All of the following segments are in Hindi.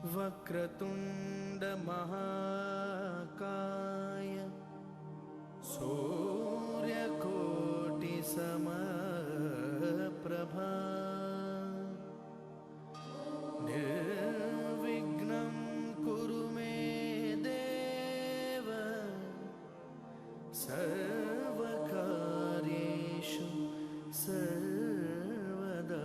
वक्रतुंड महाकाय सूर्यकोटि समप्रभा निर्विघ्नं कुरु मे देव सर्वकार्येषु सर्वदा।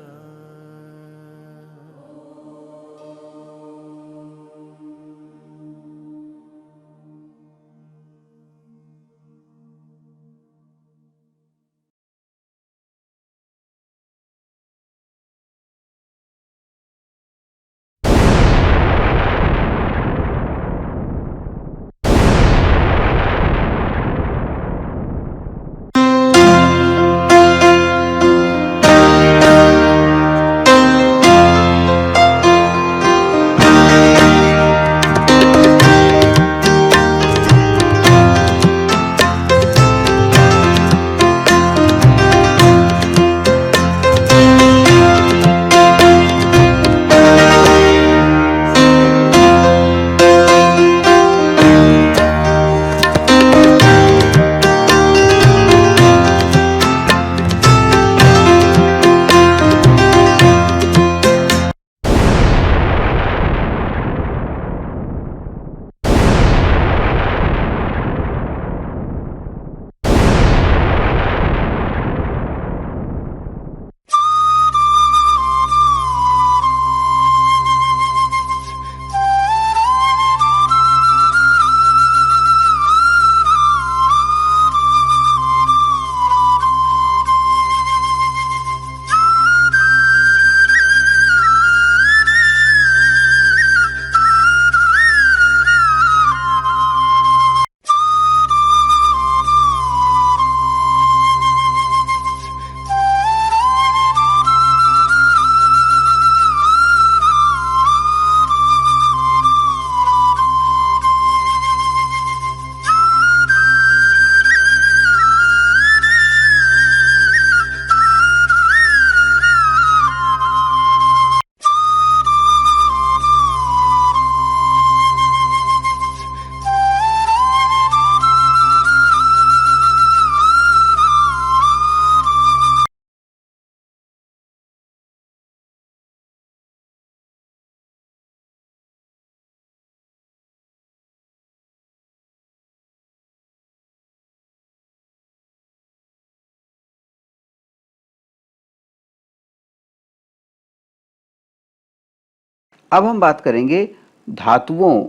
अब हम बात करेंगे धातुओं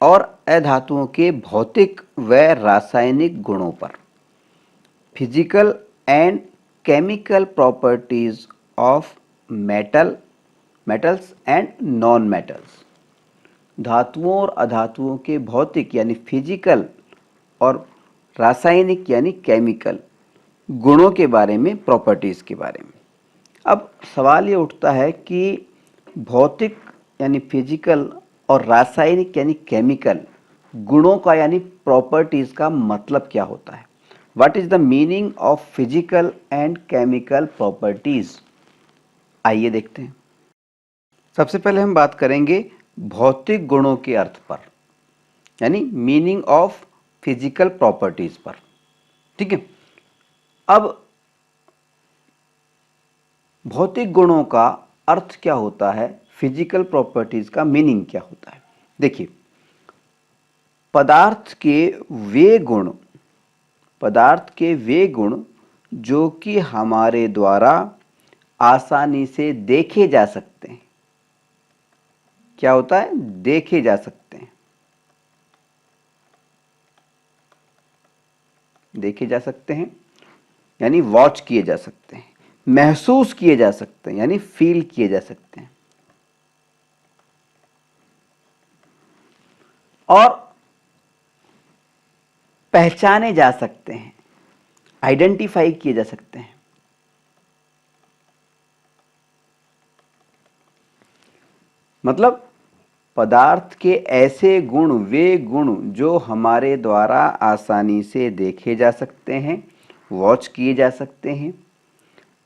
और अधातुओं के भौतिक व रासायनिक गुणों पर। Physical and chemical properties of metals and non metals. धातुओं और अधातुओं के भौतिक यानी फिजिकल और रासायनिक यानी केमिकल गुणों के बारे में, प्रॉपर्टीज के बारे में। अब सवाल ये उठता है कि भौतिक यानी फिजिकल और रासायनिक यानी केमिकल गुणों का यानी प्रॉपर्टीज का मतलब क्या होता है। What is the meaning of physical and chemical properties. आइए देखते हैं। सबसे पहले हम बात करेंगे भौतिक गुणों के अर्थ पर, यानी मीनिंग ऑफ फिजिकल प्रॉपर्टीज पर। ठीक है। अब भौतिक गुणों का अर्थ क्या होता है, फिजिकल प्रॉपर्टीज का मीनिंग क्या होता है। देखिए, पदार्थ के वे गुण जो कि हमारे द्वारा आसानी से देखे जा सकते हैं। क्या होता है? देखे जा सकते हैं। देखे जा सकते हैं यानी वॉच किए जा सकते हैं। महसूस किए जा सकते हैं यानी फील किए जा सकते हैं। और पहचाने जा सकते हैं, आइडेंटिफाई किए जा सकते हैं। मतलब पदार्थ के ऐसे गुण, वे गुण जो हमारे द्वारा आसानी से देखे जा सकते हैं, वॉच किए जा सकते हैं,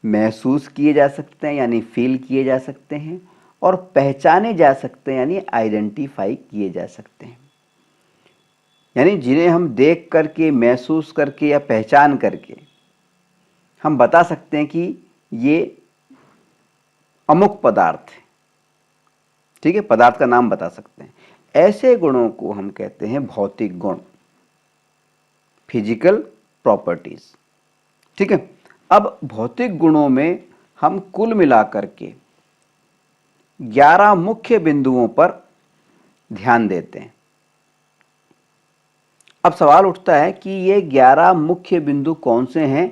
महसूस किए जा सकते हैं यानी फील किए जा सकते हैं, और पहचाने जा सकते हैं, यानी आइडेंटिफाई किए जा सकते हैं, यानी जिन्हें हम देख करके, महसूस करके या पहचान करके हम बता सकते हैं कि ये अमुक पदार्थ है। ठीक है, पदार्थ का नाम बता सकते हैं। ऐसे गुणों को हम कहते हैं भौतिक गुण, फिजिकल प्रॉपर्टीज। ठीक है, अब भौतिक गुणों में हम कुल मिलाकर के 11 मुख्य बिंदुओं पर ध्यान देते हैं। अब सवाल उठता है कि ये 11 मुख्य बिंदु कौन से हैं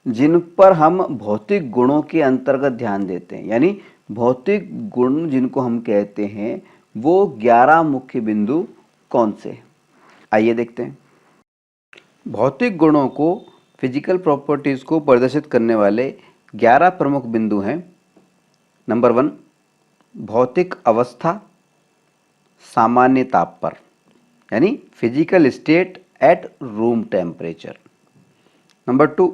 जिन पर हम भौतिक गुणों के अंतर्गत ध्यान देते हैं, यानी भौतिक गुण जिनको हम कहते हैं वो 11 मुख्य बिंदु कौन से हैं। आइए देखते हैं। भौतिक गुणों को, फिजिकल प्रॉपर्टीज को प्रदर्शित करने वाले 11 प्रमुख बिंदु हैं। नंबर 1, भौतिक अवस्था सामान्य ताप पर, यानी physical state at room temperature. Number 2,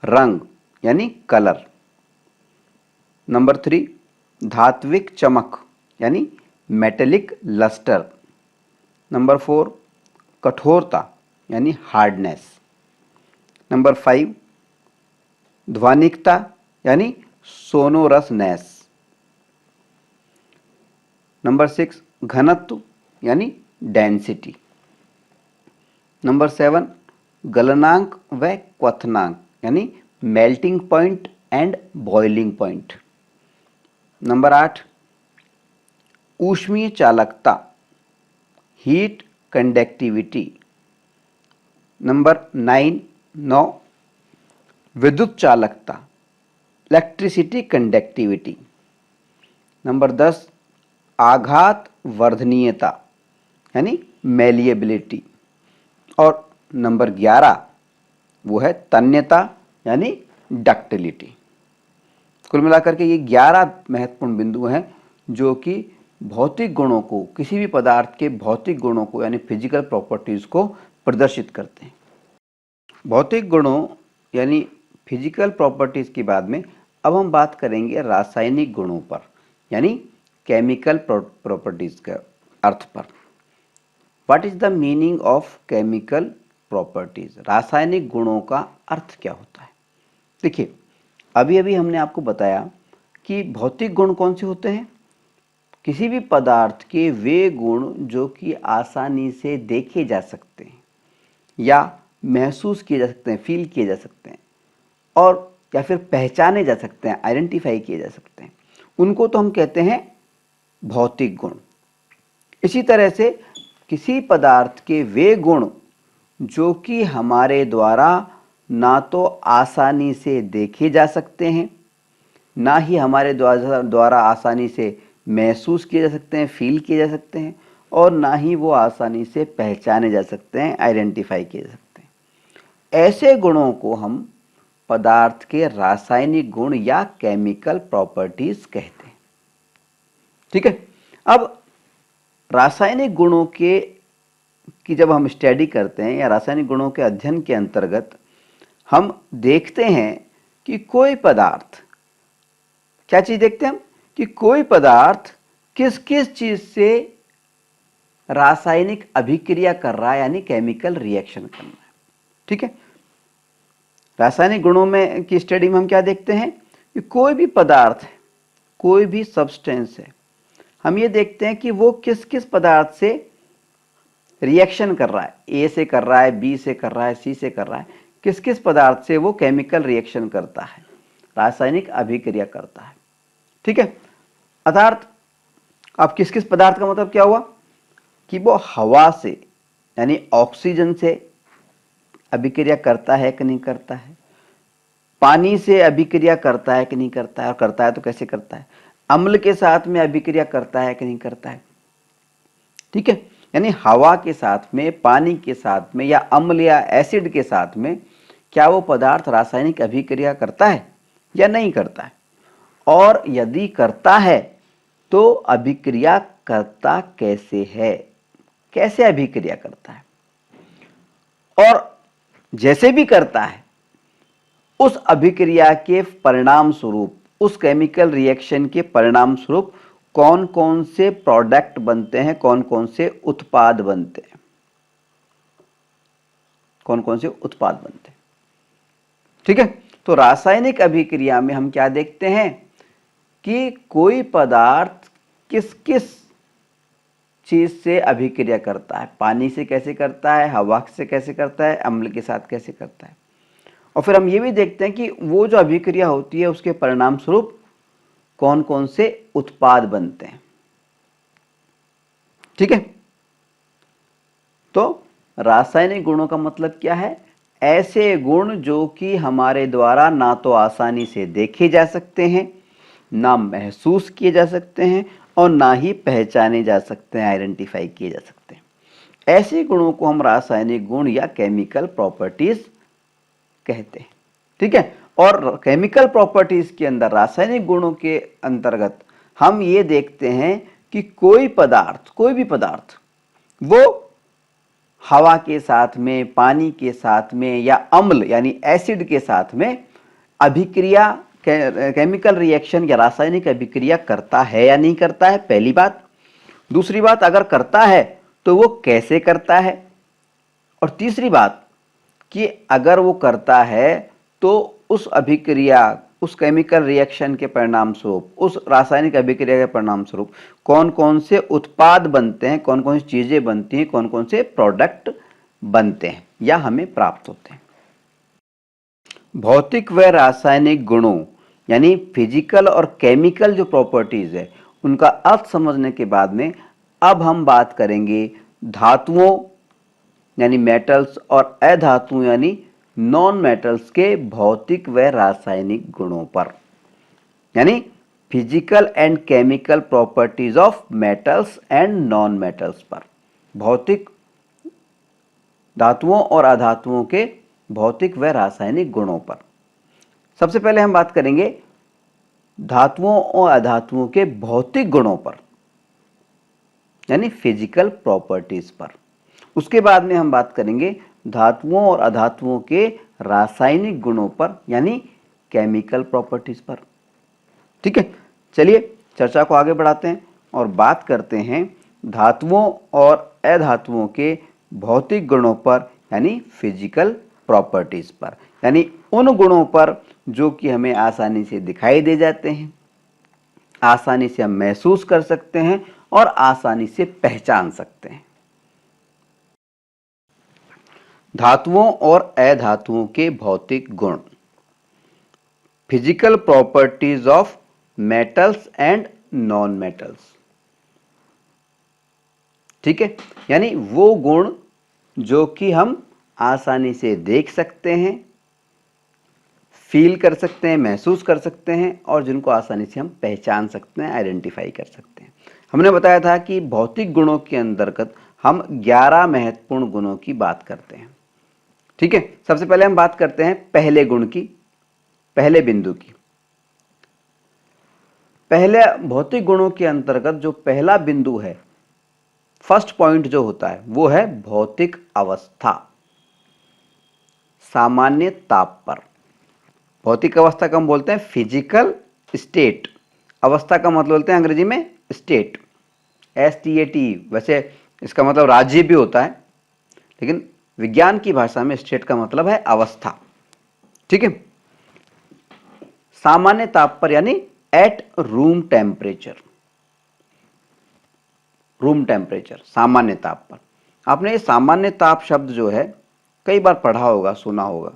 रंग यानी कलर। नंबर 3, धात्विक चमक यानी मेटेलिक लस्टर। नंबर 4, कठोरता यानी हार्डनेस। नंबर 5, ध्वनिकता यानी सोनोरसनेस। नंबर 6, घनत्व यानी डेंसिटी। नंबर 7, गलनांक व क्वथनांक यानी melting point and boiling point. Number 8, ऊष्मीय चालकता, हीट कंडक्टिविटी। नंबर 9, विद्युत चालकता, इलेक्ट्रिसिटी कंडक्टिविटी। नंबर 10, आघात वर्धनीयता यानी मेलिएबिलिटी। और नंबर 11 वो है तन्यता यानी डक्टिलिटी। कुल मिलाकर के ये 11 महत्वपूर्ण बिंदु हैं जो कि भौतिक गुणों को, किसी भी पदार्थ के भौतिक गुणों को यानी फिजिकल प्रॉपर्टीज को प्रदर्शित करते हैं। भौतिक गुणों यानी फिजिकल प्रॉपर्टीज के बाद में अब हम बात करेंगे रासायनिक गुणों पर, यानी केमिकल प्रॉपर्टीज के अर्थ पर। What is the meaning of chemical properties? रासायनिक गुणों का अर्थ क्या होता है? देखिए, अभी अभी हमने आपको बताया कि भौतिक गुण कौन से होते हैं। किसी भी पदार्थ के वे गुण जो कि आसानी से देखे जा सकते हैं या महसूस किए जा सकते हैं, फील किए जा सकते हैं, और या फिर पहचाने जा सकते हैं, आइडेंटिफाई किए जा सकते हैं, उनको तो हम कहते हैं भौतिक गुण। इसी तरह से किसी पदार्थ के वे गुण जो कि हमारे द्वारा ना तो आसानी से देखे जा सकते हैं, ना ही हमारे द्वारा आसानी से महसूस किए जा सकते हैं, फील किए जा सकते हैं, और ना ही वो आसानी से पहचाने जा सकते हैं, आइडेंटिफाई किए जा सकते हैं। ऐसे गुणों को हम पदार्थ के रासायनिक गुण या केमिकल प्रॉपर्टीज कहते हैं। ठीक है, अब रासायनिक गुणों की जब हम स्टडी करते हैं या रासायनिक गुणों के अध्ययन के अंतर्गत हम देखते हैं कि कोई पदार्थ, क्या चीज देखते हैं हम, कि कोई पदार्थ किस किस चीज से रासायनिक अभिक्रिया कर रहा है, यानी केमिकल रिएक्शन कर रहा है। ठीक है, रासायनिक गुणों में की स्टडी में हम क्या देखते हैं कि कोई भी पदार्थ है, कोई भी सब्सटेंस है, हम ये देखते हैं कि वो किस किस पदार्थ से रिएक्शन कर रहा है, ए से कर रहा है, बी से कर रहा है, सी से कर रहा है, किस किस पदार्थ से वो केमिकल रिएक्शन करता है, रासायनिक अभिक्रिया करता है। ठीक है, अर्थात अब किस किस पदार्थ का मतलब क्या हुआ कि वो हवा से यानी ऑक्सीजन से अभिक्रिया करता है कि नहीं करता है, पानी से अभिक्रिया करता है कि नहीं करता है, और करता है तो कैसे करता है, अम्ल के साथ में अभिक्रिया करता है कि नहीं करता है। ठीक है, यानी हवा के साथ में, पानी के साथ में, या अम्ल या एसिड के साथ में क्या वो पदार्थ रासायनिक अभिक्रिया करता है या नहीं करता है, और यदि करता है तो अभिक्रिया करता कैसे है, कैसे अभिक्रिया करता है, और जैसे भी करता है उस अभिक्रिया के परिणाम स्वरूप उस केमिकल रिएक्शन के परिणाम स्वरूप कौन कौन से प्रोडक्ट बनते हैं, कौन कौन से उत्पाद बनते हैं, कौन कौन से उत्पाद बनते हैं। ठीक है, तो रासायनिक अभिक्रिया में हम क्या देखते हैं कि कोई पदार्थ किस किस चीज से अभिक्रिया करता है, पानी से कैसे करता है, हवा से कैसे करता है, अम्ल के साथ कैसे करता है। और फिर हम ये भी देखते हैं कि वो जो अभिक्रिया होती है उसके परिणाम स्वरूप कौन कौन से उत्पाद बनते हैं। ठीक है, तो रासायनिक गुणों का मतलब क्या है? ऐसे गुण जो कि हमारे द्वारा ना तो आसानी से देखे जा सकते हैं, ना महसूस किए जा सकते हैं और ना ही पहचाने जा सकते हैं, आइडेंटिफाई किए जा सकते हैं। ऐसे गुणों को हम रासायनिक गुण या केमिकल प्रॉपर्टीज कहते हैं। ठीक है, और केमिकल प्रॉपर्टीज के अंदर, रासायनिक गुणों के अंतर्गत हम ये देखते हैं कि कोई पदार्थ, कोई भी पदार्थ, वो हवा के साथ में, पानी के साथ में या अम्ल यानी एसिड के साथ में अभिक्रिया, केमिकल रिएक्शन या रासायनिक अभिक्रिया करता है या नहीं करता है, पहली बात। दूसरी बात, अगर करता है तो वो कैसे करता है। और तीसरी बात कि अगर वो करता है तो उस अभिक्रिया, उस केमिकल रिएक्शन के परिणाम स्वरूप, उस रासायनिक अभिक्रिया के परिणाम स्वरूप कौन कौन से उत्पाद बनते हैं, कौन कौन सी चीजें बनती हैं, कौन कौन से प्रोडक्ट बनते हैं या हमें प्राप्त होते हैं। भौतिक व रासायनिक गुणों यानी फिजिकल और केमिकल जो प्रॉपर्टीज है उनका अर्थ समझने के बाद में अब हम बात करेंगे धातुओं यानी मेटल्स और अधातुओं यानी नॉन मेटल्स के भौतिक व रासायनिक गुणों पर, यानी physical and chemical properties of metals and non metals पर, भौतिक धातुओं और अधातुओं के भौतिक व रासायनिक गुणों पर। सबसे पहले हम बात करेंगे धातुओं और अधातुओं के भौतिक गुणों पर यानी फिजिकल प्रॉपर्टीज पर। उसके बाद में हम बात करेंगे धातुओं और अधातुओं के रासायनिक गुणों पर यानी केमिकल प्रॉपर्टीज पर। ठीक है, चलिए चर्चा को आगे बढ़ाते हैं और बात करते हैं धातुओं और अधातुओं के भौतिक गुणों पर यानी फिजिकल प्रॉपर्टीज पर, यानी उन गुणों पर जो कि हमें आसानी से दिखाई दे जाते हैं, आसानी से हम महसूस कर सकते हैं और आसानी से पहचान सकते हैं। धातुओं और अधातुओं के भौतिक गुण, physical properties of metals and non metals. ठीक है, यानी वो गुण जो कि हम आसानी से देख सकते हैं, फील कर सकते हैं, महसूस कर सकते हैं और जिनको आसानी से हम पहचान सकते हैं, आइडेंटिफाई कर सकते हैं। हमने बताया था कि भौतिक गुणों के अंतर्गत हम 11 महत्वपूर्ण गुणों की बात करते हैं। ठीक है, सबसे पहले हम बात करते हैं पहले गुण की, पहले बिंदु की। पहले भौतिक गुणों के अंतर्गत जो पहला बिंदु है, फर्स्ट पॉइंट जो होता है वो है भौतिक अवस्था, सामान्य ताप पर। भौतिक अवस्था का हम बोलते हैं फिजिकल स्टेट, अवस्था का मतलब बोलते हैं अंग्रेजी में स्टेट, STAT। वैसे इसका मतलब राज्य भी होता है, लेकिन विज्ञान की भाषा में स्टेट का मतलब है अवस्था। ठीक है, सामान्य ताप पर यानी at room temperature, room temperature, सामान्य ताप पर। आपने ये सामान्य ताप शब्द जो है कई बार पढ़ा होगा, सुना होगा।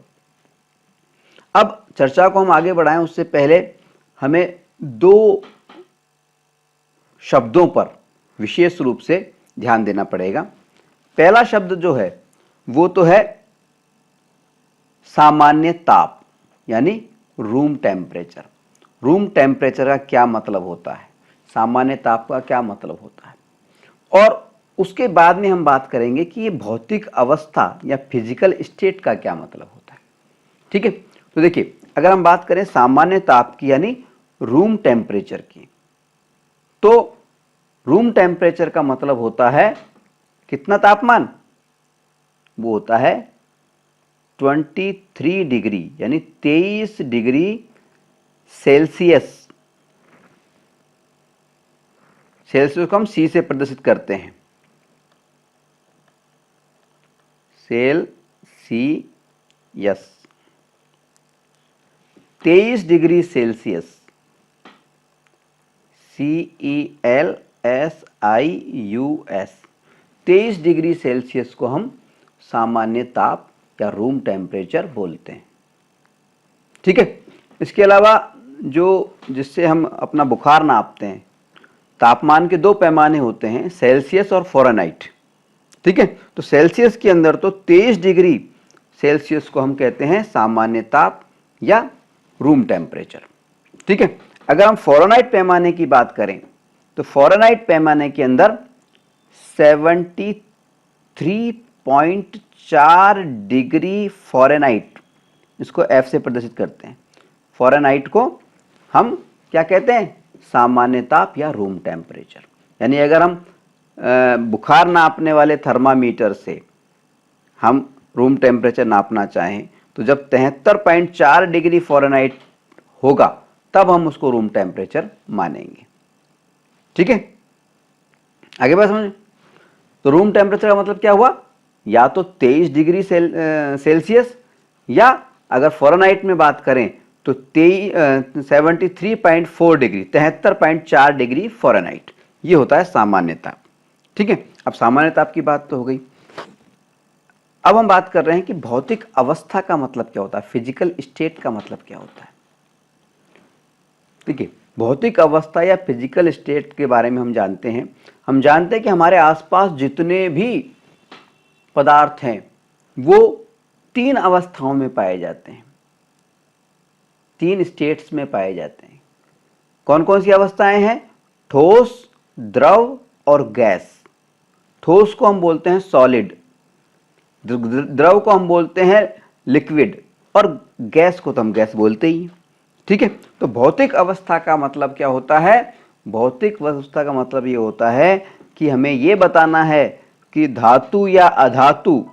अब चर्चा को हम आगे बढ़ाएं उससे पहले हमें 2 शब्दों पर विशेष रूप से ध्यान देना पड़ेगा। पहला शब्द जो है वो तो है सामान्य ताप यानी रूम टेम्परेचर। रूम टेम्परेचर का क्या मतलब होता है, सामान्य ताप का क्या मतलब होता है, और उसके बाद में हम बात करेंगे कि ये भौतिक अवस्था या फिजिकल स्टेट का क्या मतलब होता है। ठीक है, तो देखिए अगर हम बात करें सामान्य ताप की यानी रूम टेम्परेचर की, तो रूम टेम्परेचर का मतलब होता है कितना तापमान, वो होता है 23 डिग्री यानी 23 डिग्री सेल्सियस, सेल्सियस को हम सी से प्रदर्शित करते हैं, Celsius. 23 degree Celsius, CELSIUS, 23 degree Celsius को हम सामान्य ताप या रूम टेम्परेचर बोलते हैं। ठीक है। इसके अलावा जिससे हम अपना बुखार नापते हैं, तापमान के दो पैमाने होते हैं, सेल्सियस और फ़ारेनहाइट। ठीक है। तो सेल्सियस के अंदर तो 23 डिग्री सेल्सियस को हम कहते हैं सामान्य ताप या रूम टेम्परेचर। ठीक है। अगर हम फ़ारेनहाइट पैमाने की बात करें तो फ़ारेनहाइट पैमाने के अंदर 73.4 डिग्री फ़ारेनहाइट, इसको F से प्रदर्शित करते हैं। फ़ारेनहाइट को हम क्या कहते हैं? सामान्य ताप या रूम टेम्परेचर। यानी अगर हम बुखार नापने वाले थर्मामीटर से हम रूम टेम्परेचर नापना चाहें तो जब 73.4 डिग्री फ़ारेनहाइट होगा तब हम उसको रूम टेम्परेचर मानेंगे। ठीक है। आगे बात समझ। तो रूम टेम्परेचर का मतलब क्या हुआ? या तो 23 डिग्री सेल्सियस, या अगर फ़ारेनहाइट में बात करें तो 73.4 डिग्री, 73.4 डिग्री फ़ारेनहाइट, ये होता है सामान्य ताप। ठीक है। अब सामान्य ताप की बात तो हो गई। अब हम बात कर रहे हैं कि भौतिक अवस्था का मतलब क्या होता है, फिजिकल स्टेट का मतलब क्या होता है। ठीक है। भौतिक अवस्था या फिजिकल स्टेट के बारे में हम जानते हैं कि हमारे आसपास जितने भी पदार्थ हैं वो 3 अवस्थाओं में पाए जाते हैं, 3 स्टेट्स में पाए जाते हैं। कौन कौन सी अवस्थाएं हैं? ठोस, द्रव और गैस। ठोस को हम बोलते हैं सॉलिड, द्रव को हम बोलते हैं लिक्विड, और गैस को तो हम गैस बोलते ही। ठीक है। तो भौतिक अवस्था का मतलब क्या होता है? भौतिक अवस्था का मतलब ये होता है कि हमें ये बताना है कि धातु या अधातु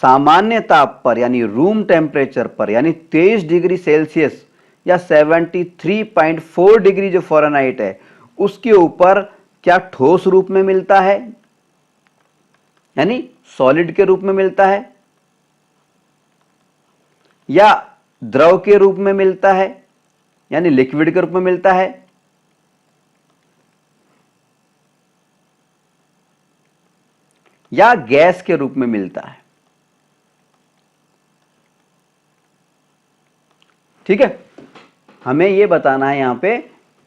सामान्य ताप पर यानी रूम टेम्परेचर पर, यानी 23 डिग्री सेल्सियस या 73.4 डिग्री जो फ़ारेनहाइट है उसके ऊपर क्या ठोस रूप में मिलता है, यानी सॉलिड के रूप में मिलता है, या द्रव के रूप में मिलता है यानी लिक्विड के रूप में मिलता है, या गैस के रूप में मिलता है। ठीक है। हमें यह बताना है यहां पे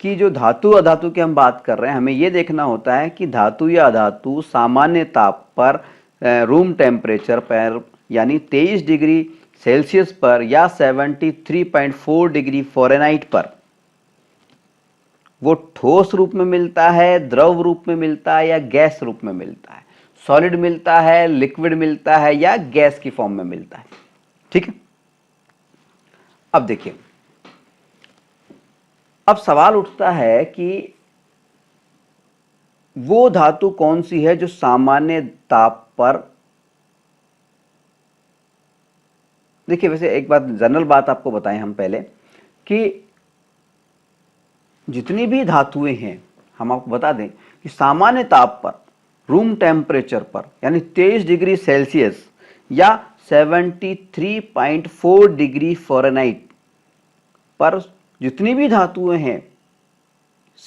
कि जो धातु अधातु की हम बात कर रहे हैं, हमें यह देखना होता है कि धातु या अधातु सामान्य ताप पर, रूम टेम्परेचर पर, यानी 23 डिग्री सेल्सियस पर या 73.4 डिग्री फ़ारेनहाइट पर वो ठोस रूप में मिलता है, द्रव रूप में मिलता है, या गैस रूप में मिलता है, सॉलिड मिलता है, लिक्विड मिलता है, या गैस की फॉर्म में मिलता है। ठीक है। अब देखिए, अब सवाल उठता है कि वो धातु कौन सी है जो सामान्य ताप पर, देखिए वैसे एक बात, जनरल बात आपको बताएं हम पहले कि जितनी भी धातुएं हैं हम आपको बता दें कि सामान्य ताप पर, रूम टेम्परेचर पर, यानी 23 डिग्री सेल्सियस या 73.4 डिग्री फ़ारेनहाइट पर जितनी भी धातुएं हैं,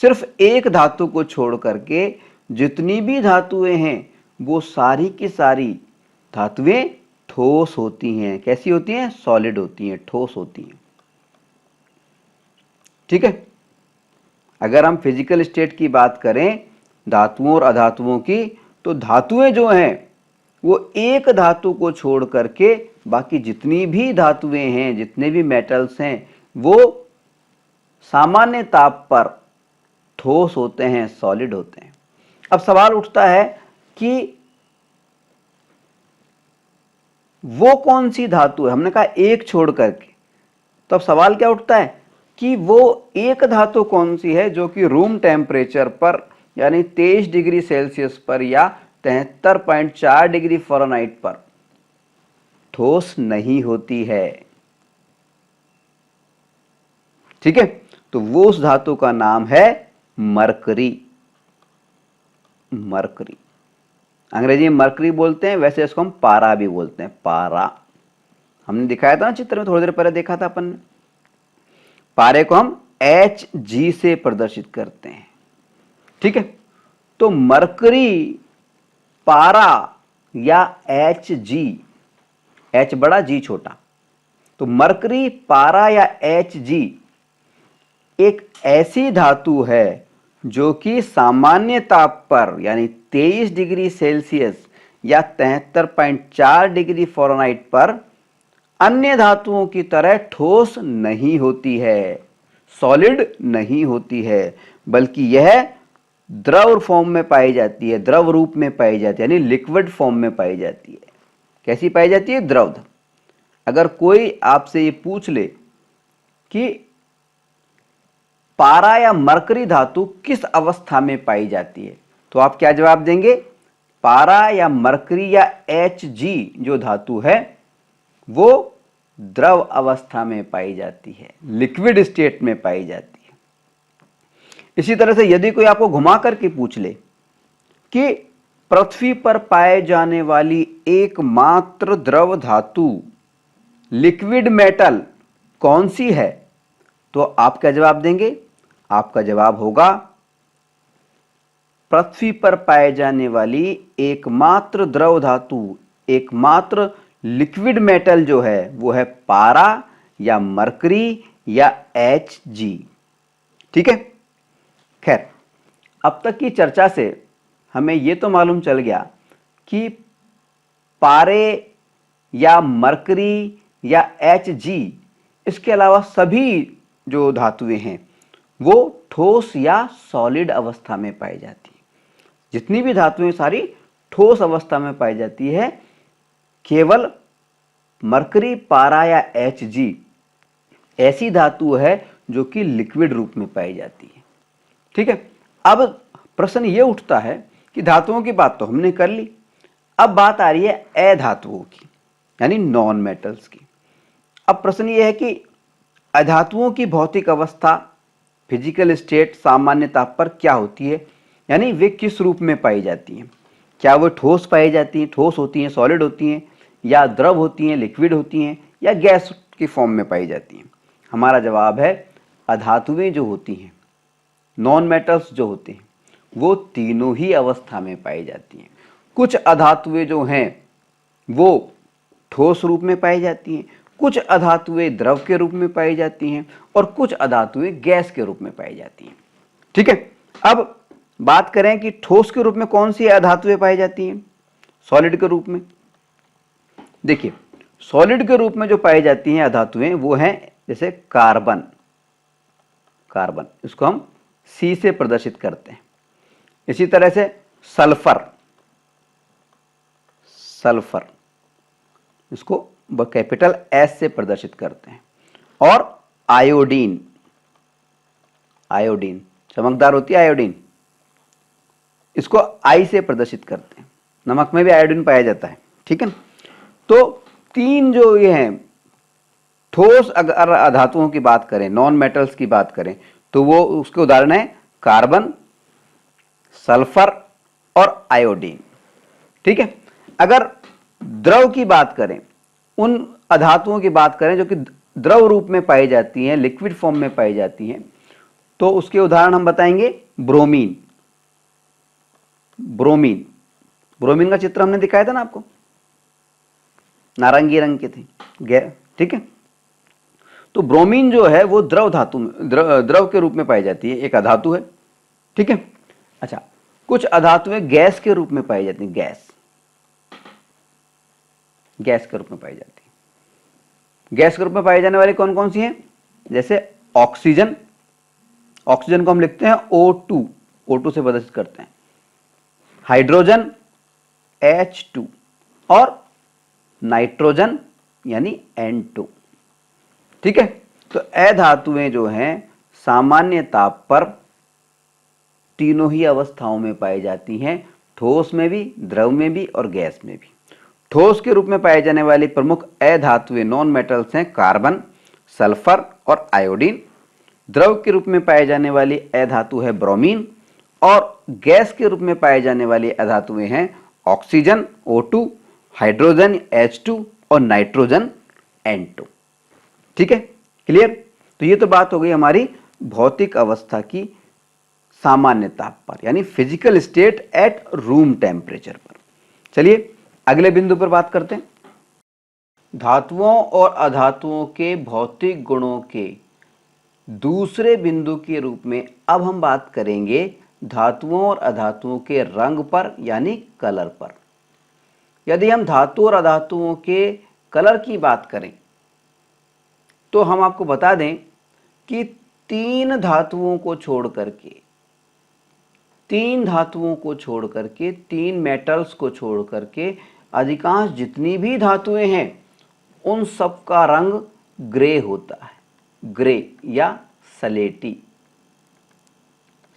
सिर्फ एक धातु को छोड़ करके जितनी भी धातुएं हैं वो सारी की सारी धातुएं ठोस होती हैं। कैसी होती हैं? सॉलिड होती हैं, ठोस होती हैं। ठीक है। अगर हम फिजिकल स्टेट की बात करें धातुओं और अधातुओं की, तो धातुएं जो हैं वो एक धातु को छोड़ करके बाकी जितनी भी धातुएं हैं, जितने भी मेटल्स हैं, वो सामान्य ताप पर ठोस होते हैं, सॉलिड होते हैं। अब सवाल उठता है कि वो कौन सी धातु है? हमने कहा एक छोड़ करके, तो अब सवाल क्या उठता है कि वो एक धातु कौन सी है जो कि रूम टेम्परेचर पर यानी 23 डिग्री सेल्सियस पर या 73.4 डिग्री फ़ारेनहाइट पर ठोस नहीं होती है। ठीक है। तो वो उस धातु का नाम है मरकरी। मरकरी, अंग्रेजी में मरकरी बोलते हैं, वैसे इसको हम पारा भी बोलते हैं, पारा। हमने दिखाया था ना चित्र में, थोड़ी देर पहले देखा था अपन ने। पारे को हम Hg से प्रदर्शित करते हैं, ठीक है। तो मरकरी, पारा या Hg, H बड़ा G छोटा, तो मरकरी, पारा या Hg एक ऐसी धातु है जो कि सामान्य ताप पर यानी 23 डिग्री सेल्सियस या 73.4 डिग्री फ़ारेनहाइट पर अन्य धातुओं की तरह ठोस नहीं होती है, सॉलिड नहीं होती है, बल्कि यह द्रव फॉर्म में पाई जाती है, द्रव रूप में पाई जाती है, यानी लिक्विड फॉर्म में पाई जाती है। कैसी पाई जाती है? द्रव। अगर कोई आपसे ये पूछ ले कि पारा या मरकरी धातु किस अवस्था में पाई जाती है, तो आप क्या जवाब देंगे? पारा या मरकरी या Hg जो धातु है वो द्रव अवस्था में पाई जाती है, लिक्विड स्टेट में पाई जाती है। इसी तरह से यदि कोई आपको घुमा करके पूछ ले कि पृथ्वी पर पाए जाने वाली एकमात्र द्रव धातु लिक्विड मेटल कौन सी है, तो आप क्या जवाब देंगे? आपका जवाब होगा पृथ्वी पर पाए जाने वाली एकमात्र द्रव धातु, एकमात्र लिक्विड मेटल जो है वो है पारा या मरकरी या Hg, ठीक है। खैर, अब तक की चर्चा से हमें यह तो मालूम चल गया कि पारे या मरकरी या Hg, इसके अलावा सभी जो धातुएं हैं वो ठोस या सॉलिड अवस्था में पाई जाती है। जितनी भी धातुएं सारी ठोस अवस्था में पाई जाती है, केवल मरकरी, पारा या Hg ऐसी धातु है जो कि लिक्विड रूप में पाई जाती है, ठीक है। अब प्रश्न ये उठता है कि धातुओं की बात तो हमने कर ली, अब बात आ रही है अधातुओं की, यानी नॉन मेटल्स की। अब प्रश्न ये है कि अधातुओं की भौतिक अवस्था, फिजिकल स्टेट, सामान्य ताप पर क्या होती है, यानी वे किस रूप में पाई जाती हैं? क्या वो ठोस पाई जाती हैं, ठोस होती हैं, सॉलिड होती हैं, या द्रव होती हैं, लिक्विड होती हैं, या गैस की फॉर्म में पाई जाती हैं? हमारा जवाब है अधातुएं जो होती हैं, नॉन मेटल्स जो होते हैं, वो तीनों ही अवस्था में पाई जाती हैं। कुछ अधातुएं जो हैं वो ठोस रूप में पाई जाती हैं, कुछ अधातुएं द्रव के रूप में पाई जाती हैं, और कुछ अधातुएं गैस के रूप में पाई जाती हैं, ठीक है। अब बात करें कि ठोस के रूप में कौन सी अधातुएं पाई जाती हैं, सॉलिड के रूप में। देखिए, सॉलिड के रूप में जो पाई जाती हैं अधातुएं वो हैं जैसे कार्बन, कार्बन इसको हम C से प्रदर्शित करते हैं। इसी तरह से सल्फर, सल्फर इसको कैपिटल S से प्रदर्शित करते हैं। और आयोडीन, आयोडीन चमकदार होती है आयोडीन, इसको I से प्रदर्शित करते हैं। नमक में भी आयोडीन पाया जाता है, ठीक है। तो तीन जो ये हैं ठोस अगर अधातुओं की बात करें, नॉन मेटल्स की बात करें, तो वो उसके उदाहरण है कार्बन, सल्फर और आयोडीन, ठीक है। अगर द्रव की बात करें, उन अधातुओं की बात करें जो कि द्रव रूप में पाई जाती हैं, लिक्विड फॉर्म में पाई जाती हैं, तो उसके उदाहरण हम बताएंगे ब्रोमीन। ब्रोमीन, ब्रोमीन का चित्र हमने दिखाया था ना आपको, नारंगी रंग के थे, ठीक है। तो ब्रोमीन जो है वो द्रव धातु में, द्रव के रूप में पाई जाती है, एक अधातु है, ठीक है। अच्छा, कुछ अधातुएं गैस के रूप में पाई जाती हैं, गैस, गैस के रूप में पाई जाती है। गैस के रूप में पाई जाने वाली कौन कौन सी हैं? जैसे ऑक्सीजन, ऑक्सीजन को हम लिखते हैं O2, O2 से प्रदर्शित करते हैं। हाइड्रोजन H2 और नाइट्रोजन यानी N2, ठीक है। तो अधातुएं जो हैं सामान्य ताप पर तीनों ही अवस्थाओं में पाई जाती हैं, ठोस में भी, द्रव में भी और गैस में भी। ठोस के रूप में पाए जाने वाली प्रमुख अधातुएं नॉन मेटल्स हैं कार्बन, सल्फर और आयोडीन। द्रव के रूप में पाए जाने वाली अधातु है ब्रोमीन और गैस के रूप में पाए जाने वाली अधातुएं हैं ऑक्सीजन O2, हाइड्रोजन H2 और नाइट्रोजन N2। ठीक है, क्लियर। तो ये तो बात हो गई हमारी भौतिक अवस्था की सामान्य ताप पर, यानी physical state at room temperature पर। चलिए अगले बिंदु पर बात करते हैं। धातुओं और अधातुओं के भौतिक गुणों के दूसरे बिंदु के रूप में अब हम बात करेंगे धातुओं और अधातुओं के रंग पर, यानी कलर पर। यदि हम धातु और अधातुओं के कलर की बात करें तो हम आपको बता दें कि तीन धातुओं को छोड़ करके, तीन मेटल्स को छोड़ करके अधिकांश जितनी भी धातुएं हैं उन सब का रंग ग्रे होता है, ग्रे या सलेटी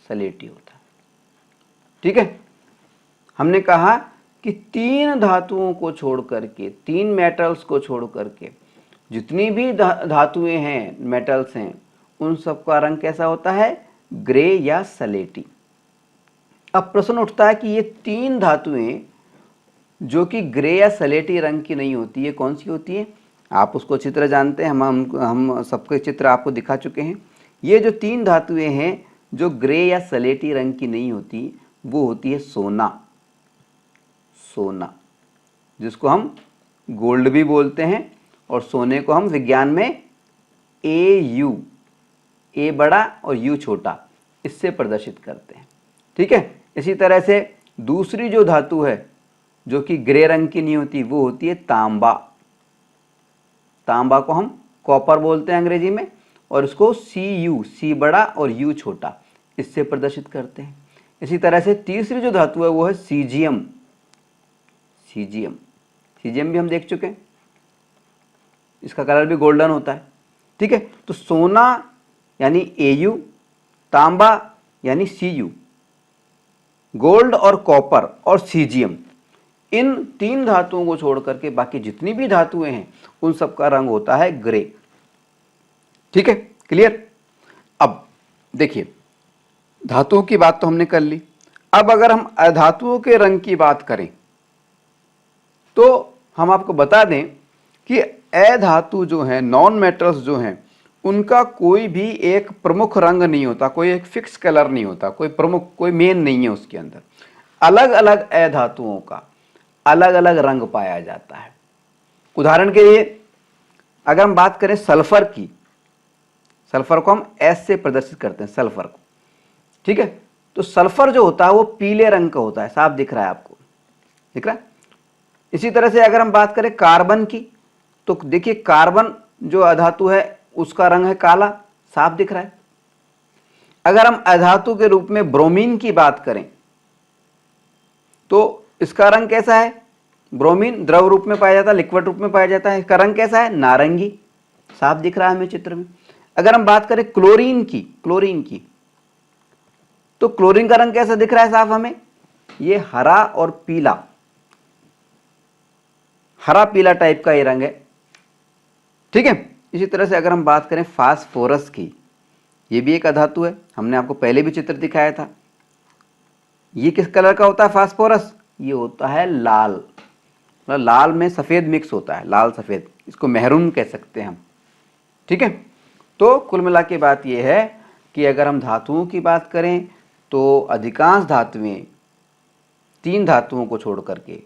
होता है। ठीक है, हमने कहा कि तीन धातुओं को छोड़ करके, तीन मेटल्स को छोड़ करके जितनी भी धातुएं हैं, मेटल्स हैं, उन सब का रंग कैसा होता है, ग्रे या सलेटी। अब प्रश्न उठता है कि ये तीन धातुएं जो कि ग्रे या सलेटी रंग की नहीं होती है, कौन सी होती है? आप उसको चित्र जानते हैं, हम सबके चित्र आपको दिखा चुके हैं। ये जो तीन धातुएं हैं जो ग्रे या सलेटी रंग की नहीं होती, वो होती है सोना, जिसको हम गोल्ड भी बोलते हैं, और सोने को हम विज्ञान में AU, A बड़ा और U छोटा, इससे प्रदर्शित करते हैं। ठीक है, इसी तरह से दूसरी जो धातु है जो कि ग्रे रंग की नहीं होती, वो होती है तांबा को हम कॉपर बोलते हैं अंग्रेजी में, और इसको CU, C बड़ा और U छोटा, इससे प्रदर्शित करते हैं। इसी तरह से तीसरी जो धातु है वो है सीजियम भी हम देख चुके हैं, इसका कलर भी गोल्डन होता है। ठीक है, तो सोना यानी AU, तांबा यानी CU, गोल्ड और कॉपर और सीजियम, इन तीन धातुओं को छोड़ करके बाकी जितनी भी धातुएं हैं उन सब का रंग होता है ग्रे। ठीक है, क्लियर। अब देखिए, धातुओं की बात तो हमने कर ली। अब अगर हम अधातुओं के रंग की बात करें तो हम आपको बता दें कि अधातु जो है, नॉन मेटल्स जो हैं, उनका कोई भी एक प्रमुख रंग नहीं होता, कोई एक फिक्स कलर नहीं होता, कोई मेन नहीं है उसके अंदर। अलग अलग अधातुओं का अलग अलग रंग पाया जाता है। उदाहरण के लिए अगर हम बात करें सल्फर की, सल्फर को हम S से प्रदर्शित करते हैं, सल्फर को। ठीक है, तो सल्फर जो होता है वो पीले रंग का होता है, साफ दिख रहा है आपको, दिख रहा है। इसी तरह से अगर हम बात करें कार्बन की, तो देखिए कार्बन जो अधातु है उसका रंग है काला, साफ दिख रहा है। अगर हम अधातु के रूप में ब्रोमीन की बात करें तो इसका रंग कैसा है? ब्रोमीन द्रव रूप में पाया जाता है, लिक्विड रूप में पाया जाता है, इसका रंग कैसा है? नारंगी, साफ दिख रहा है हमें चित्र में। अगर हम बात करें क्लोरीन की, तो क्लोरीन का रंग कैसा दिख रहा है साफ हमें? ये हरा और पीला, हरा पीला टाइप का ये रंग है। ठीक है, इसी तरह से अगर हम बात करें फास्फोरस की, ये भी एक अधातु है, हमने आपको पहले भी चित्र दिखाया था। ये किस कलर का होता है फास्फोरस? ये होता है लाल, मतलब लाल में सफ़ेद मिक्स होता है, लाल सफ़ेद, इसको मेहरून कह सकते हैं हम। ठीक है, तो कुल मिला के बात ये है कि अगर हम धातुओं की बात करें तो अधिकांश धातुएं, तीन धातुओं को छोड़ करके,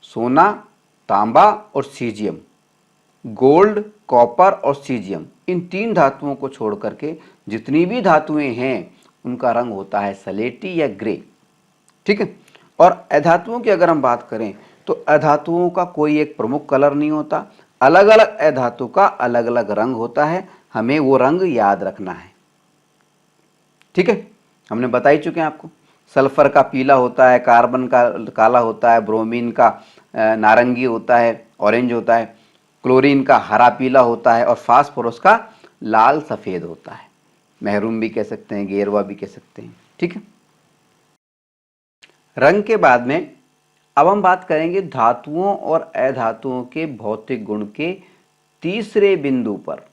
सोना, तांबा और सीजियम, गोल्ड, कॉपर और सीजियम, इन तीन धातुओं को छोड़ करके जितनी भी धातुएं हैं उनका रंग होता है सलेटी या ग्रे। ठीक है, और अधातुओं की अगर हम बात करें तो अधातुओं का कोई एक प्रमुख कलर नहीं होता, अलग अलग अधातु का अलग अलग रंग होता है, हमें वो रंग याद रखना है। ठीक है, हमने बता ही चुके हैं आपको, सल्फर का पीला होता है, कार्बन का काला होता है, ब्रोमीन का नारंगी होता है, ऑरेंज होता है, क्लोरीन का हरा पीला होता है, और फास्फोरस का लाल सफ़ेद होता है, मेहरून भी कह सकते हैं, गेरुआ भी कह सकते हैं। ठीक है, रंग के बाद में अब हम बात करेंगे धातुओं और अधातुओं के भौतिक गुण के तीसरे बिंदु पर।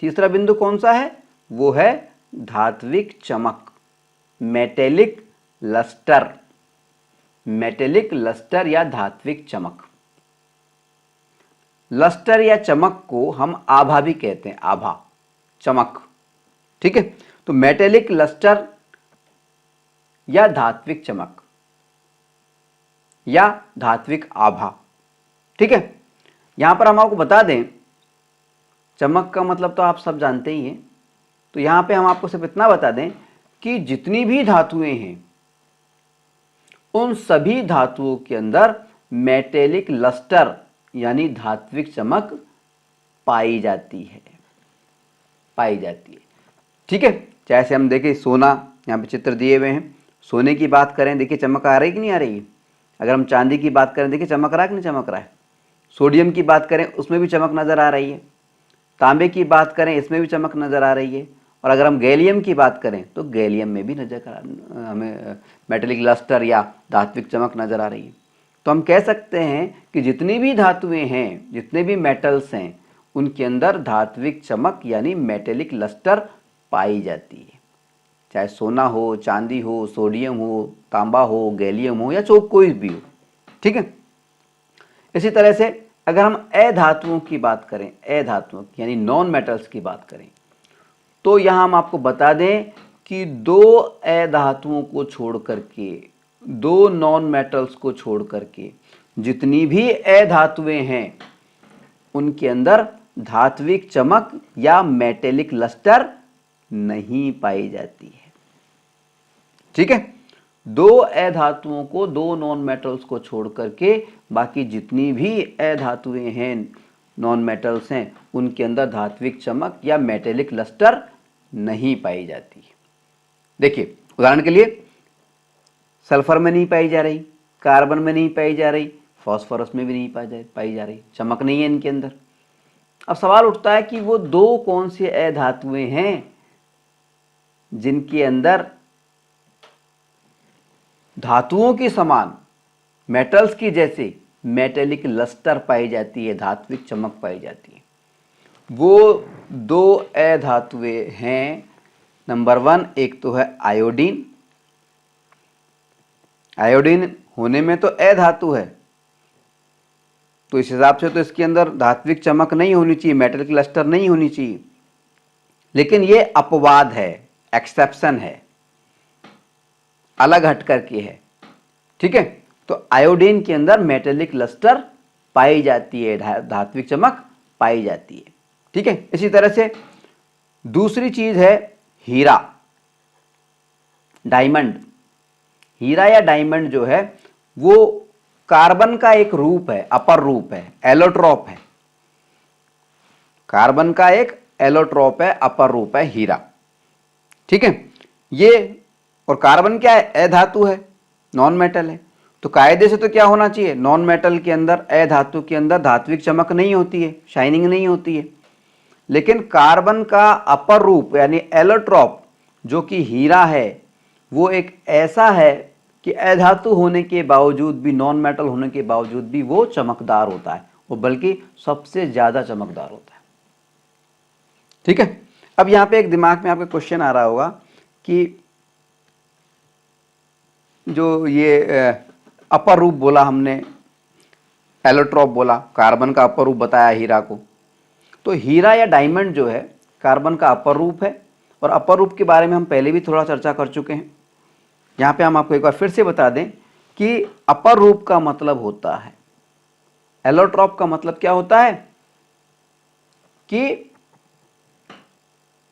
तीसरा बिंदु कौन सा है? वो है धात्विक चमक, मेटेलिक लस्टर, मेटेलिक लस्टर या धात्विक चमक। लस्टर या चमक को हम आभा भी कहते हैं, आभा, चमक, ठीक है। तो मेटेलिक लस्टर या धात्विक चमक या धात्विक आभा, ठीक है। यहां पर हम आपको बता दें, चमक का मतलब तो आप सब जानते ही हैं, तो यहां पे हम आपको सिर्फ इतना बता दें कि जितनी भी धातुएं हैं उन सभी धातुओं के अंदर मेटेलिक लस्टर यानी धात्विक चमक पाई जाती है, पाई जाती है, ठीक है। जैसे हम देखें सोना, यहाँ पे चित्र दिए हुए हैं, सोने की बात करें, देखिए चमक आ रही कि नहीं आ रही है। अगर हम चांदी की बात करें, देखिए चमक रहा है कि नहीं चमक रहा है। सोडियम की बात करें, उसमें भी चमक नज़र आ रही है। तांबे की बात करें, इसमें भी चमक नज़र आ रही है। और अगर हम गैलियम की बात करें तो गैलियम में भी हमें मेटेलिक लस्टर या धात्विक चमक नज़र आ रही है। तो हम कह सकते हैं कि जितनी भी धातुएं हैं, जितने भी मेटल्स हैं, उनके अंदर धात्विक चमक यानी मेटेलिक लस्टर पाई जाती है। चाहे सोना हो, चांदी हो, सोडियम हो, तांबा हो, गैलियम हो या कोई भी हो, ठीक है। इसी तरह से अगर हम अधातुओं की बात करें, अधातुओं यानी नॉन मेटल्स की बात करें, तो यहां हम आपको बता दें कि दो अधातुओं को छोड़ करके, दो नॉन मेटल्स को छोड़ करके जितनी भी अधातुएं हैं उनके अंदर धात्विक चमक या मेटेलिक लस्टर नहीं पाई जाती है, ठीक है। दो अधातुओं को, दो नॉन मेटल्स को छोड़ करके बाकी जितनी भी अधातुएं हैं, नॉन मेटल्स हैं, उनके अंदर धात्विक चमक या मेटेलिक लस्टर नहीं पाई जाती है। देखिए उदाहरण के लिए सल्फर में नहीं पाई जा रही, कार्बन में नहीं पाई जा रही, फास्फोरस में भी नहीं पाई जा रही, चमक नहीं है इनके अंदर। अब सवाल उठता है कि वो दो कौन सी अधातुएं हैं जिनके अंदर धातुओं के समान, मेटल्स की जैसे मेटेलिक लस्टर पाई जाती है, धात्विक चमक पाई जाती है। वो दो अधातुएं हैं, नंबर 1 एक तो है आयोडीन। आयोडीन होने में तो अधातु है, तो इस हिसाब से तो इसके अंदर धात्विक चमक नहीं होनी चाहिए, मेटेलिक लस्टर नहीं होनी चाहिए। लेकिन ये अपवाद है, एक्सेप्शन है, अलग हट करके है, ठीक है। तो आयोडीन के अंदर मेटेलिक लस्टर पाई जाती है, धात्विक चमक पाई जाती है, ठीक है। इसी तरह से दूसरी चीज है हीरा, डायमंड। हीरा या डायमंड जो है वो कार्बन का एक रूप है, अपर रूप है, एलोट्रोप है। कार्बन का एक एलोट्रोप है, अपर रूप है हीरा, ठीक है। ये और कार्बन क्या है, अधातु है, नॉन मेटल है। तो कायदे से तो क्या होना चाहिए, नॉन मेटल के अंदर, अधातु के अंदर धात्विक चमक नहीं होती है, शाइनिंग नहीं होती है। लेकिन कार्बन का अपर रूप यानी एलोट्रोप जो कि हीरा है, वो एक ऐसा है कि अधातु होने के बावजूद भी, नॉन मेटल होने के बावजूद भी वो चमकदार होता है, वो बल्कि सबसे ज्यादा चमकदार होता है, ठीक है। अब यहां पे एक दिमाग में आपके क्वेश्चन आ रहा होगा कि जो ये अपर रूप बोला हमने, एलोट्रोप बोला, कार्बन का अपर रूप बताया हीरा को, तो हीरा या डायमंड जो है कार्बन का अपर रूप है। और अपर रूप के बारे में हम पहले भी थोड़ा चर्चा कर चुके हैं। यहाँ पे हम आपको एक बार फिर से बता दें कि अपर रूप का मतलब होता है, एलोट्रोप का मतलब क्या होता है कि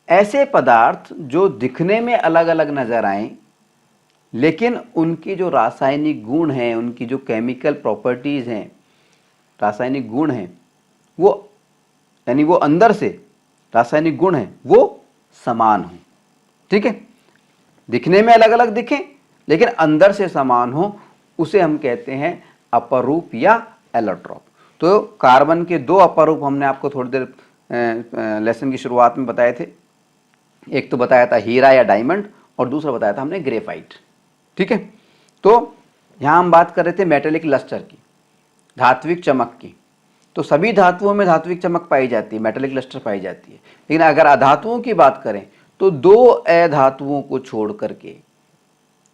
ऐसे पदार्थ जो दिखने में अलग अलग नजर आए लेकिन उनकी जो रासायनिक गुण हैं, उनकी जो केमिकल प्रॉपर्टीज हैं, रासायनिक गुण हैं, वो यानी वो अंदर से रासायनिक गुण हैं वो समान हो, ठीक है। दिखने में अलग अलग दिखें लेकिन अंदर से समान हो, उसे हम कहते हैं अपर रूप या एलोट्रोप। तो कार्बन के दो अपर रूप हमने आपको थोड़ी देर लेसन की शुरुआत में बताए थे। एक तो बताया था हीरा या डायमंड और दूसरा बताया था हमने ग्रेफाइट, ठीक है। तो यहाँ हम बात कर रहे थे मेटेलिक लस्टर की, धात्विक चमक की। तो सभी धातुओं में धात्विक चमक पाई जाती है, मेटेलिक लस्टर पाई जाती है। लेकिन अगर अधातुओं की बात करें तो दो अधातुओं को छोड़ करके,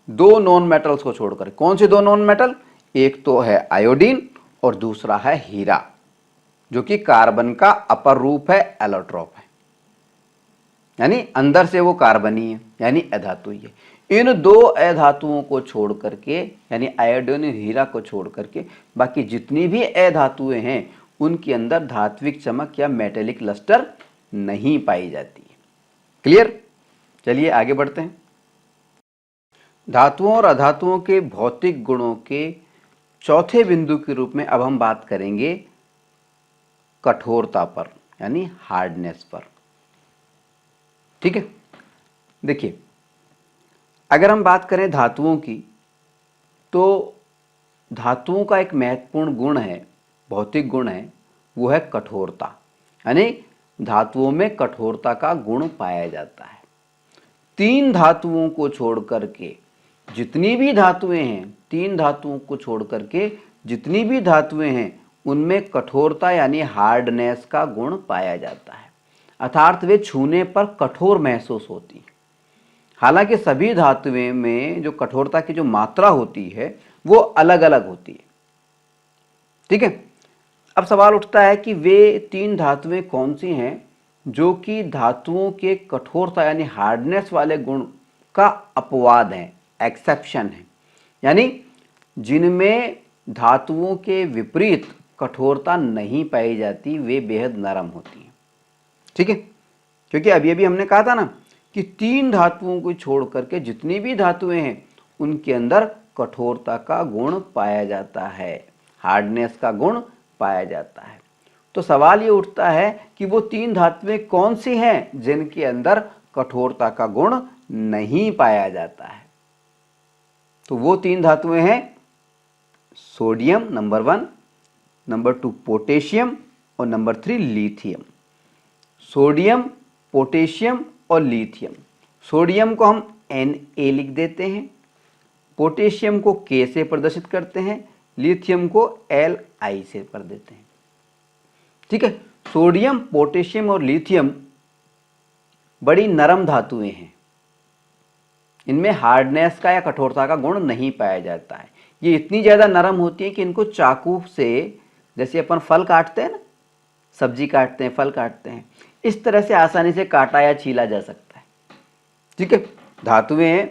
दो नॉन मेटल्स को छोड़कर, कौन से दो नॉन मेटल, एक तो है आयोडीन और दूसरा है हीरा, जो कि कार्बन का अपर रूप है, एलोट्रोप है, यानी अंदर से वो कार्बनी है, यानी अधातु ही है। इन दो अधातुओं को छोड़ करके, यानी आयोडीन और हीरा को छोड़ करके बाकी जितनी भी अधातुएं हैं उनके अंदर धात्विक चमक या मेटेलिक लस्टर नहीं पाई जाती है। क्लियर? चलिए आगे बढ़ते हैं। धातुओं और अधातुओं के भौतिक गुणों के चौथे बिंदु के रूप में अब हम बात करेंगे कठोरता पर, यानी हार्डनेस पर। ठीक है, देखिए अगर हम बात करें धातुओं की, तो धातुओं का एक महत्वपूर्ण गुण है, भौतिक गुण है, वो है कठोरता, यानी धातुओं में कठोरता का गुण पाया जाता है। तीन धातुओं को छोड़ करके जितनी भी धातुएं हैं, तीन धातुओं को छोड़ करके जितनी भी धातुएं हैं उनमें कठोरता यानी हार्डनेस का गुण पाया जाता है, अर्थात वे छूने पर कठोर महसूस होती है। हालांकि सभी धातुएं में जो कठोरता की जो मात्रा होती है वो अलग अलग होती है। ठीक है, अब सवाल उठता है कि वे तीन धातुएं कौन सी हैं जो कि धातुओं के कठोरता यानी हार्डनेस वाले गुण का अपवाद है, एक्सेप्शन है, यानी जिनमें धातुओं के विपरीत कठोरता नहीं पाई जाती, वे बेहद नरम होती हैं। ठीक है, क्योंकि अभी अभी हमने कहा था ना कि तीन धातुओं को छोड़ करके जितनी भी धातुएं हैं उनके अंदर कठोरता का गुण पाया जाता है, हार्डनेस का गुण पाया जाता है। तो सवाल ये उठता है कि वो तीन धातुएं कौन सी हैं जिनके अंदर कठोरता का गुण नहीं पाया जाता है। तो वो तीन धातुएं हैं सोडियम नंबर 1, नंबर 2 पोटेशियम और नंबर 3 लिथियम। सोडियम, पोटेशियम और लिथियम। सोडियम को हम Na लिख देते हैं, पोटेशियम को K से प्रदर्शित करते हैं, लिथियम को Li से कर देते हैं। ठीक है, सोडियम, पोटेशियम और लिथियम बड़ी नरम धातुएं हैं, इनमें हार्डनेस का या कठोरता का गुण नहीं पाया जाता है। ये इतनी ज़्यादा नरम होती है कि इनको चाकू से, जैसे अपन फल काटते हैं ना, सब्जी काटते हैं, फल काटते हैं, इस तरह से आसानी से काटा या छीला जा सकता है। ठीक है, धातुएं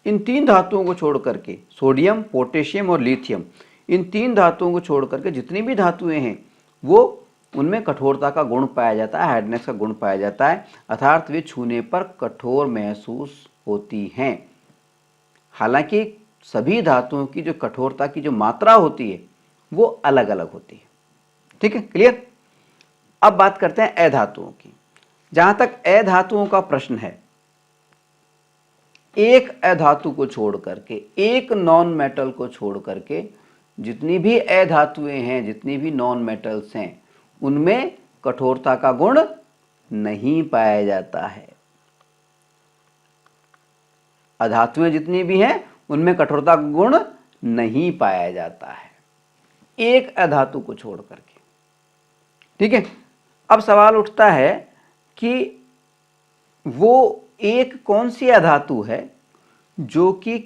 इन तीन धातुओं को छोड़ करके, सोडियम, पोटेशियम और लिथियम, इन तीन धातुओं को छोड़ करके जितनी भी धातुएं हैं वो उनमें कठोरता का गुण पाया जाता है, हार्डनेस का गुण पाया जाता है, अर्थात वे छूने पर कठोर महसूस होती हैं। हालांकि सभी धातुओं की जो कठोरता की जो मात्रा होती है वो अलग अलग होती है। ठीक है, क्लियर? अब बात करते हैं अधातुओं की। जहां तक अधातुओं का प्रश्न है, एक अधातु को छोड़ करके, एक नॉन मेटल को छोड़ करके जितनी भी अधातुएं हैं, जितनी भी नॉन मेटल्स हैं, उनमें कठोरता का गुण नहीं पाया जाता है। अधातुएं जितनी भी हैं उनमें कठोरता का गुण नहीं पाया जाता है, एक अधातु को छोड़ करके। ठीक है, अब सवाल उठता है कि वो एक कौन सी अधातु है जो कि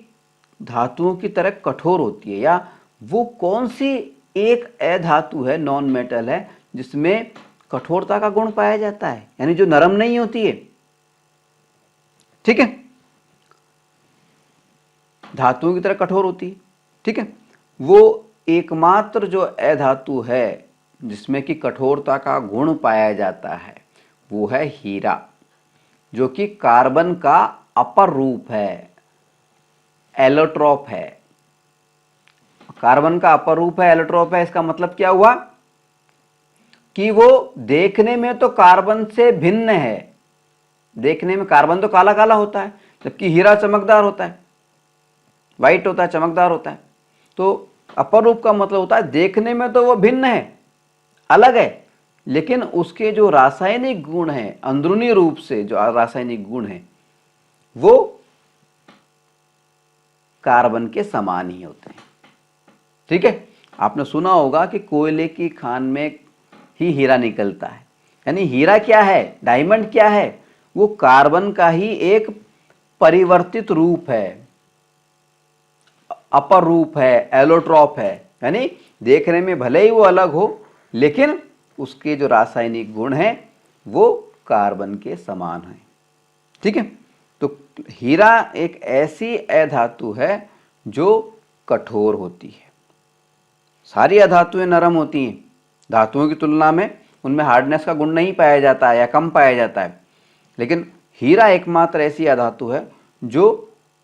धातुओं की तरह कठोर होती है, या वो कौन सी एक अधातु है, नॉन मेटल है, जिसमें कठोरता का गुण पाया जाता है, यानी जो नरम नहीं होती है। ठीक है, धातुओं की तरह कठोर होती है। ठीक है, वो एकमात्र जो अधातु है जिसमें कि कठोरता का गुण पाया जाता है वो है हीरा, जो कि कार्बन का अपर रूप है, एलोट्रोप है। कार्बन का अपर रूप है, एलोट्रोप है, इसका मतलब क्या हुआ कि वो देखने में तो कार्बन से भिन्न है। देखने में कार्बन तो काला काला होता है, जबकि हीरा चमकदार होता है, वाइट होता है, चमकदार होता है। तो अपर रूप का मतलब होता है देखने में तो वो भिन्न है, अलग है, लेकिन उसके जो रासायनिक गुण हैं, अंदरूनी रूप से जो रासायनिक गुण हैं, वो कार्बन के समान ही होते हैं। ठीक है, आपने सुना होगा कि कोयले की खान में ही हीरा निकलता है, यानी हीरा क्या है, डायमंड क्या है, वो कार्बन का ही एक परिवर्तित रूप है, अपर रूप है, एलोट्रॉप है, यानी देखने में भले ही वो अलग हो लेकिन उसके जो रासायनिक गुण हैं वो कार्बन के समान हैं। ठीक है, तो हीरा एक ऐसी अधातु है जो कठोर होती है। सारी अधातुएं नरम होती हैं, धातुओं की तुलना में उनमें हार्डनेस का गुण नहीं पाया जाता है या कम पाया जाता है, लेकिन हीरा एकमात्र ऐसी अधातु है जो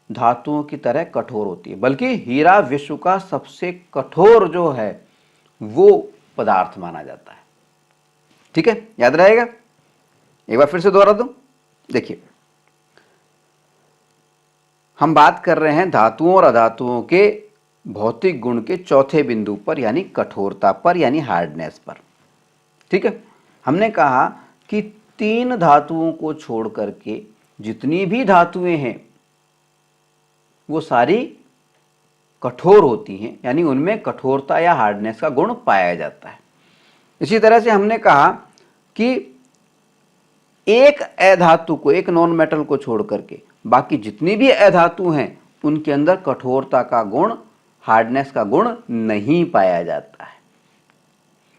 धातुओं की तरह कठोर होती है। बल्कि हीरा विश्व का सबसे कठोर जो है वो पदार्थ माना जाता है। ठीक है, याद रहेगा, एक बार फिर से दोहरा दूं। देखिए, हम बात कर रहे हैं धातुओं और अधातुओं के भौतिक गुण के चौथे बिंदु पर, यानी कठोरता पर, यानी हार्डनेस पर। ठीक है, हमने कहा कि 3 धातुओं को छोड़ करके जितनी भी धातुएं हैं वो सारी कठोर होती हैं, यानी उनमें कठोरता या हार्डनेस का गुण पाया जाता है। इसी तरह से हमने कहा कि एक अधातु को, एक नॉन मेटल को छोड़ करके बाकी जितनी भी अधातु हैं उनके अंदर कठोरता का गुण, हार्डनेस का गुण नहीं पाया जाता है,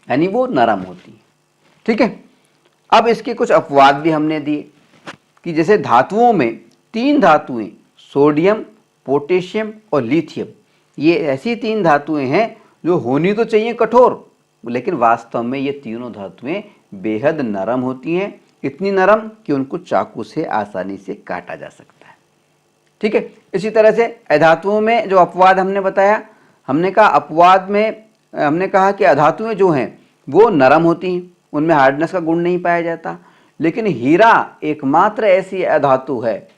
यानी वो नरम होती है। ठीक है, अब इसके कुछ अपवाद भी हमने दिए कि जैसे धातुओं में 3 धातुएं, सोडियम, पोटेशियम और लिथियम, ये ऐसी 3 धातुएं हैं जो होनी तो चाहिए कठोर, लेकिन वास्तव में ये तीनों धातुएं बेहद नरम होती हैं, इतनी नरम कि उनको चाकू से आसानी से काटा जा सकता है। ठीक है, इसी तरह से अधातुओं में जो अपवाद हमने बताया, हमने कहा अपवाद में हमने कहा कि अधातुएं जो हैं वो नरम होती हैं, उनमें हार्डनेस का गुण नहीं पाया जाता, लेकिन हीरा एकमात्र ऐसी अधातु है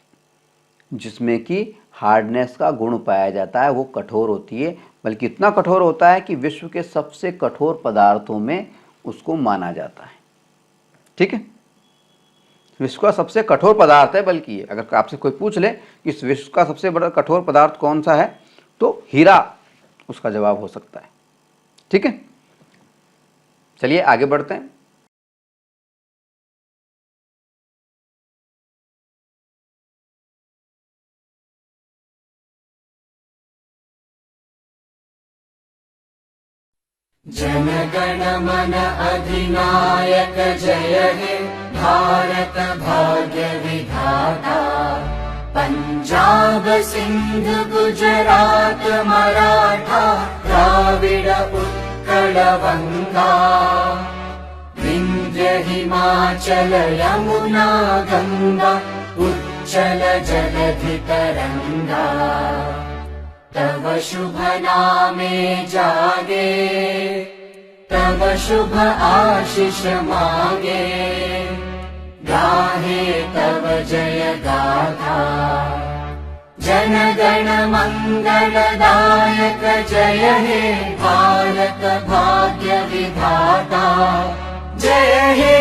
जिसमें कि हार्डनेस का गुण पाया जाता है, वो कठोर होती है, बल्कि इतना कठोर होता है कि विश्व के सबसे कठोर पदार्थों में उसको माना जाता है। ठीक है, विश्व का सबसे कठोर पदार्थ है, बल्कि अगर आपसे कोई पूछ ले कि इस विश्व का सबसे बड़ा कठोर पदार्थ कौन सा है तो हीरा उसका जवाब हो सकता है। ठीक है, चलिए आगे बढ़ते हैं। जनगण मन अधिनायक जय हे भारत भाग्य विधाता। पंजाब सिंध गुजरात मराठा द्राविड़ उत्कल बंगा। विंध्य हिमाचल यमुना गंगा उच्चल जलधि तरंगा। तव शुभ नामे जागे तव शुभ आशीष मांगे। गाहे तव जय गाथा जन गण मंगलदायक जय हे भारत भाग्य विधाता। जय हे